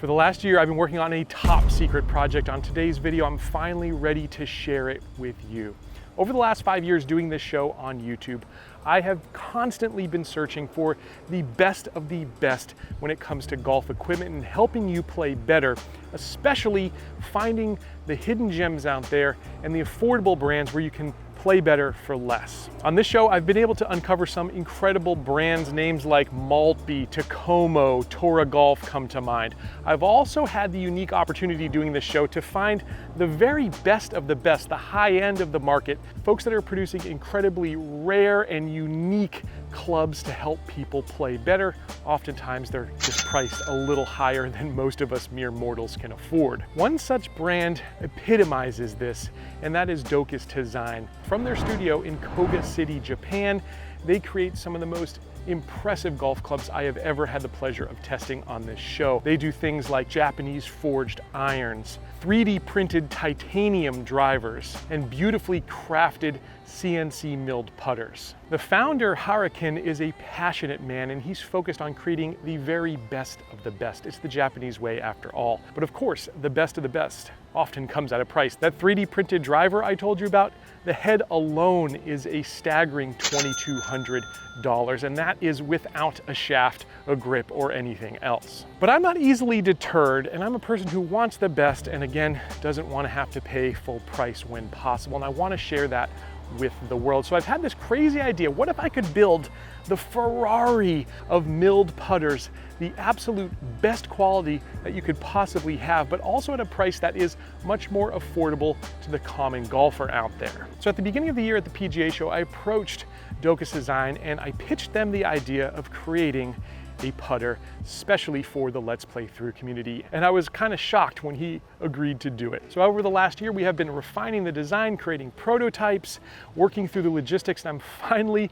For the last year, I've been working on a top secret project. On today's video, I'm finally ready to share it with you. Over the last 5 years doing this show on YouTube, I have constantly been searching for the best of the best when it comes to golf equipment and helping you play better, especially finding the hidden gems out there and the affordable brands where you can play better for less. On this show, I've been able to uncover some incredible brands, names like Maltby, Tacoma, Tora Golf come to mind. I've also had the unique opportunity doing this show to find the very best of the best, the high end of the market, folks that are producing incredibly rare and unique clubs to help people play better. Oftentimes they're just priced a little higher than most of us mere mortals can afford. One such brand epitomizes this, and that is Dois Design. From their studio in Koga City, Japan, they create some of the most impressive golf clubs I have ever had the pleasure of testing on this show. They do things like Japanese forged irons, 3D printed titanium drivers, and beautifully crafted CNC milled putters. The founder, Harakin, is a passionate man, and he's focused on creating the very best of the best. It's the Japanese way after all. But of course, the best of the best often comes at a price. That 3D printed driver I told you about, the head alone is a staggering $2,200, and that is without a shaft, a grip, or anything else. But I'm not easily deterred, and I'm a person who wants the best and again, doesn't want to have to pay full price when possible, and I want to share that with the world. So I've had this crazy idea. What if I could build the Ferrari of milled putters, the absolute best quality that you could possibly have, but also at a price that is much more affordable to the common golfer out there. So at the beginning of the year at the PGA show, I approached Dois Design and I pitched them the idea of creating a putter especially for the Let's Play Thru community, and I was kind of shocked when he agreed to do it. So over the last year, we have been refining the design, creating prototypes, working through the logistics, and I'm finally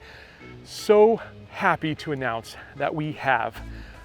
so happy to announce that we have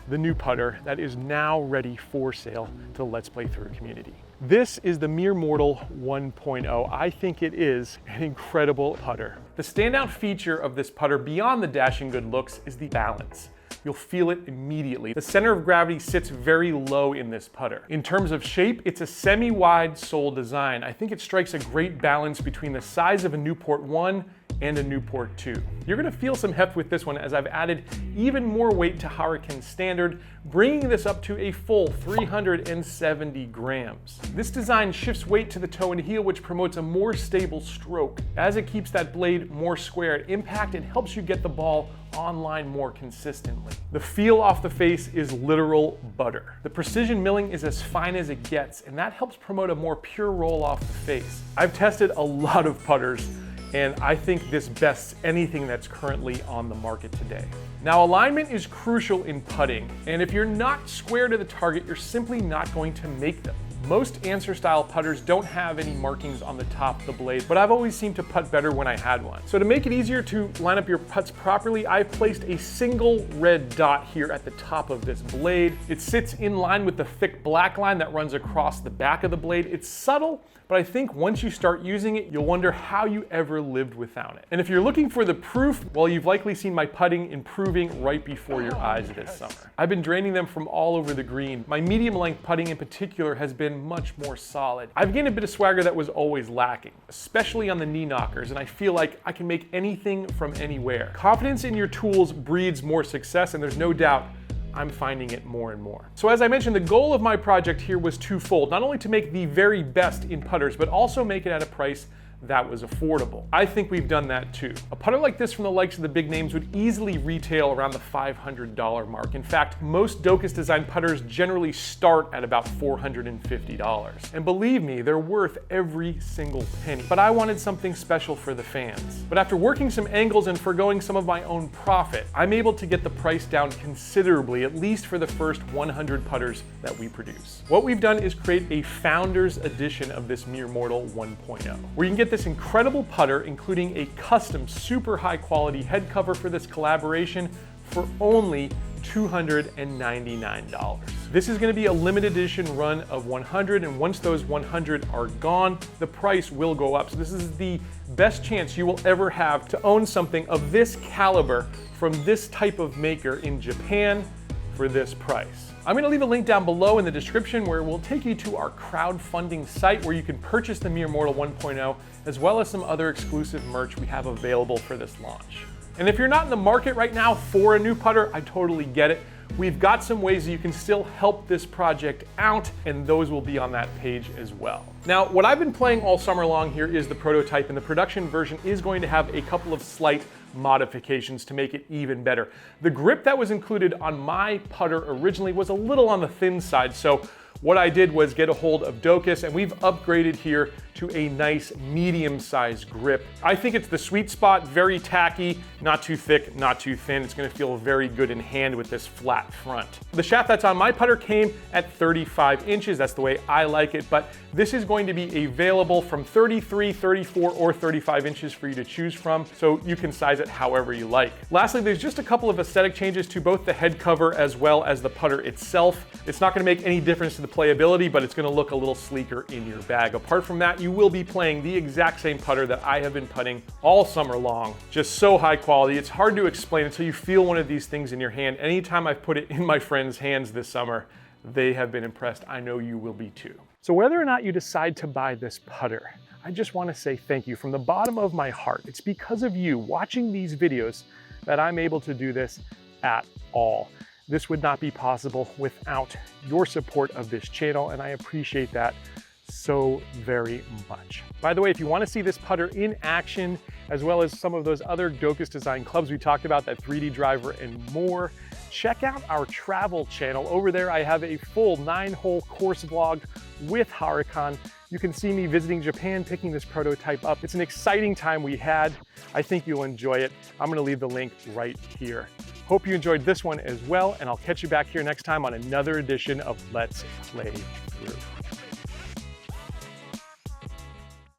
the new putter that is now ready for sale to the Let's Play Thru community. This is the Mere Mortal 1.0. I think it is an incredible putter. The standout feature of this putter, beyond the dashing good looks, is the balance. You'll feel it immediately. The center of gravity sits very low in this putter. In terms of shape, it's a semi-wide sole design. I think it strikes a great balance between the size of a Newport 1 and a Newport 2. You're gonna feel some heft with this one as I've added even more weight to Harakin's standard, bringing this up to a full 370 grams. This design shifts weight to the toe and heel, which promotes a more stable stroke, as it keeps that blade more square at impact and helps you get the ball online more consistently. The feel off the face is literal butter. The precision milling is as fine as it gets, and that helps promote a more pure roll off the face. I've tested a lot of putters, and I think this bests anything that's currently on the market today. Now, alignment is crucial in putting, and if you're not square to the target, you're simply not going to make them. Most answer style putters don't have any markings on the top of the blade, but I've always seemed to putt better when I had one. So to make it easier to line up your putts properly, I've placed a single red dot here at the top of this blade. It sits in line with the thick black line that runs across the back of the blade. It's subtle, but I think once you start using it, you'll wonder how you ever lived without it. And if you're looking for the proof, well, you've likely seen my putting improving right before your eyes this summer. I've been draining them from all over the green. My medium length putting in particular has been much more solid. I've gained a bit of swagger that was always lacking, especially on the knee knockers, and I feel like I can make anything from anywhere. Confidence in your tools breeds more success, and there's no doubt I'm finding it more and more. So as I mentioned, the goal of my project here was twofold, not only to make the very best in putters, but also make it at a price that was affordable. I think we've done that too. A putter like this from the likes of the big names would easily retail around the $500 mark. In fact, most Dois Design putters generally start at about $450. And believe me, they're worth every single penny. But I wanted something special for the fans. But after working some angles and forgoing some of my own profit, I'm able to get the price down considerably, at least for the first 100 putters that we produce. What we've done is create a founder's edition of this Mere Mortal 1.0, where you can get this incredible putter, including a custom super high quality head cover for this collaboration, for only $299. This is going to be a limited edition run of 100, and once those 100 are gone, the price will go up. So this is the best chance you will ever have to own something of this caliber from this type of maker in Japan, for this price. I'm going to leave a link down below in the description where we'll take you to our crowdfunding site where you can purchase the Mere Mortal 1.0 as well as some other exclusive merch we have available for this launch. And if you're not in the market right now for a new putter, I totally get it. We've got some ways that you can still help this project out, and those will be on that page as well. Now, what I've been playing all summer long here is the prototype, and the production version is going to have a couple of slight modifications to make it even better. The grip that was included on my putter originally was a little on the thin side, so what I did was get a hold of Docus, and we've upgraded here to a nice medium-sized grip. I think it's the sweet spot, very tacky, not too thick, not too thin. It's gonna feel very good in hand with this flat front. The shaft that's on my putter came at 35 inches. That's the way I like it, but this is going to be available from 33, 34, or 35 inches for you to choose from, so you can size it however you like. Lastly, there's just a couple of aesthetic changes to both the head cover as well as the putter itself. It's not gonna make any difference to the playability, but it's gonna look a little sleeker in your bag. Apart from that, you will be playing the exact same putter that I have been putting all summer long. Just so high quality. It's hard to explain until you feel one of these things in your hand. Anytime I've put it in my friends' hands this summer, they have been impressed. I know you will be too. So whether or not you decide to buy this putter, I just want to say thank you from the bottom of my heart. It's because of you watching these videos that I'm able to do this at all. This would not be possible without your support of this channel, and I appreciate that so very much. By the way, if you want to see this putter in action, as well as some of those other Dois Design clubs we talked about, that 3D driver and more, check out our travel channel. Over there, I have a full 9-hole course vlog with Huracan. You can see me visiting Japan, picking this prototype up. It's an exciting time we had. I think you'll enjoy it. I'm going to leave the link right here. Hope you enjoyed this one as well, and I'll catch you back here next time on another edition of Let's Play Thru.